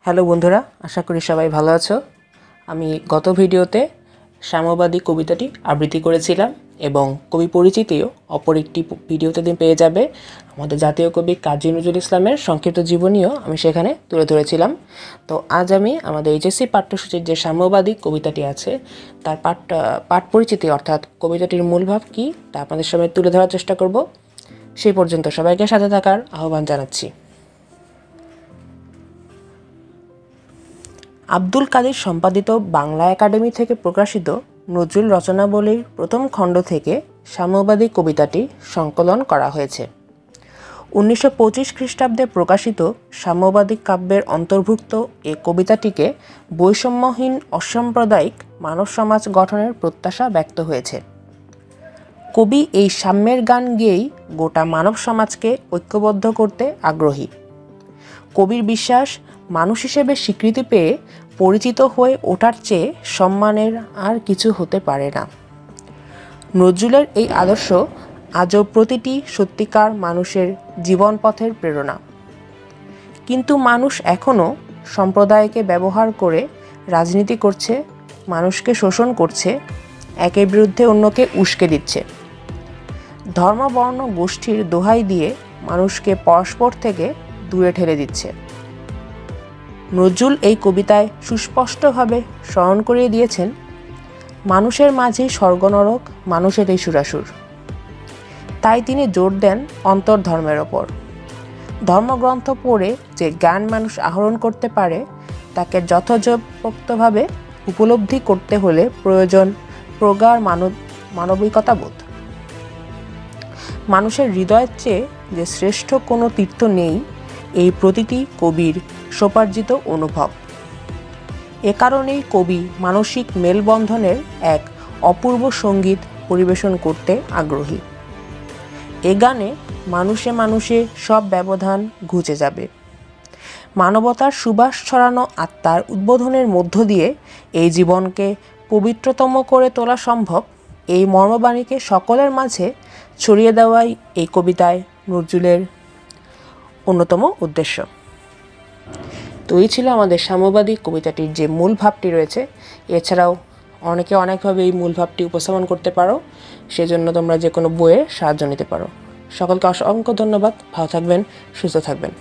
Hello বন্ধুরা, আশা করি সবাই ভালো আছো। আমি গত ভিডিওতে সাম্যবাদী কবিতাটি আবৃত্তি করেছিলাম এবং কবি পরিচিতিও অপর একটি ভিডিওতে দিন পেয়ে যাবে। আমাদের জাতীয় কবি কাজী নজরুল ইসলামের সংক্ষিপ্ত জীবনীও আমি সেখানে তুলে ধরেছিলাম। তো আজ আমি আমাদের এইচএসসি পাঠ্যসূচির যে সাম্যবাদী কবিতাটি আছে তার পাঠ পরিচিতি অর্থাৎ কবিতাটির মূল ভাব কী তা আপনাদের সামনে তুলে ধরার চেষ্টা করব। সেই পর্যন্ত সবাইকে সাথে থাকার আহ্বান জানাচ্ছি। আব্দুল কাদের সম্পাদিত বাংলা একাডেমি থেকে প্রকাশিত নজরুল রচনাবলীর প্রথম খণ্ড থেকে সাম্যবাদী কবিতাটি সংকলন করা হয়েছে। 1925 খ্রিস্টাব্দে প্রকাশিত সাম্যবাদী কাব্যের অন্তর্ভুক্ত এ কবিতাটিকে বৈষম্যহীন অসাম্প্রদায়িক মানব সমাজ গঠনের প্রত্যাশা ব্যক্ত হয়েছে। কবি এই সাম্যের গান গেয়েই গোটা মানব সমাজকে ঐক্যবদ্ধ করতে আগ্রহী। কবির বিশ্বাস, মানুষ হিসেবে স্বীকৃতি পেয়ে পরিচিত হয়ে ওঠার চেয়ে সম্মানের আর কিছু হতে পারে না। নজরুলের এই আদর্শ আজও প্রতিটি সত্যিকার মানুষের জীবনপথের প্রেরণা। কিন্তু মানুষ এখনও সম্প্রদায়কে ব্যবহার করে রাজনীতি করছে, মানুষকে শোষণ করছে, একের বিরুদ্ধে অন্যকে উস্কে দিচ্ছে। ধর্ম বর্ণ গোষ্ঠীর দোহাই দিয়ে মানুষকে পরস্পর থেকে দূরে ঠেলে দিচ্ছে। নজরুল এই কবিতায় সুস্পষ্টভাবে স্মরণ করিয়ে দিয়েছেন, মানুষের মাঝেই স্বর্গনরক মানুষেরই সুরাসুর। তাই তিনি জোর দেন অন্তর্ধর্মের ওপর। ধর্মগ্রন্থ পড়ে যে জ্ঞান মানুষ আহরণ করতে পারে তাকে যথাযথভাবে উপলব্ধি করতে হলে প্রয়োজন প্রগাঢ় মানবিকতাবোধ। মানুষের হৃদয়ের চেয়ে যে শ্রেষ্ঠ কোনো তীর্থ নেই, এই প্রতিটি কবির স্বোপার্জিত অনুভব। এ কারণেই কবি মানসিক মেলবন্ধনের এক অপূর্ব সঙ্গীত পরিবেশন করতে আগ্রহী। এ গানে মানুষে মানুষে সব ব্যবধান ঘুচে যাবে। মানবতার সুবাস ছড়ানো আত্মার উদ্বোধনের মধ্য দিয়ে এই জীবনকে পবিত্রতম করে তোলা সম্ভব, এই মর্মবাণীকে সকলের মাঝে ছড়িয়ে দেওয়াই এই কবিতায় নজরুলের অন্যতম উদ্দেশ্য। তো এই ছিল আমাদের সাম্যবাদী কবিতাটির যে মূল ভাবটি রয়েছে। এছাড়াও অনেকে অনেকভাবে এই মূল ভাবটি উপস্থাপন করতে পারো, সেজন্য তোমরা যে কোনো বইয়ের সাহায্য নিতে পারো। সকলকে অসংখ্য ধন্যবাদ। ভালো থাকবেন, সুস্থ থাকবেন।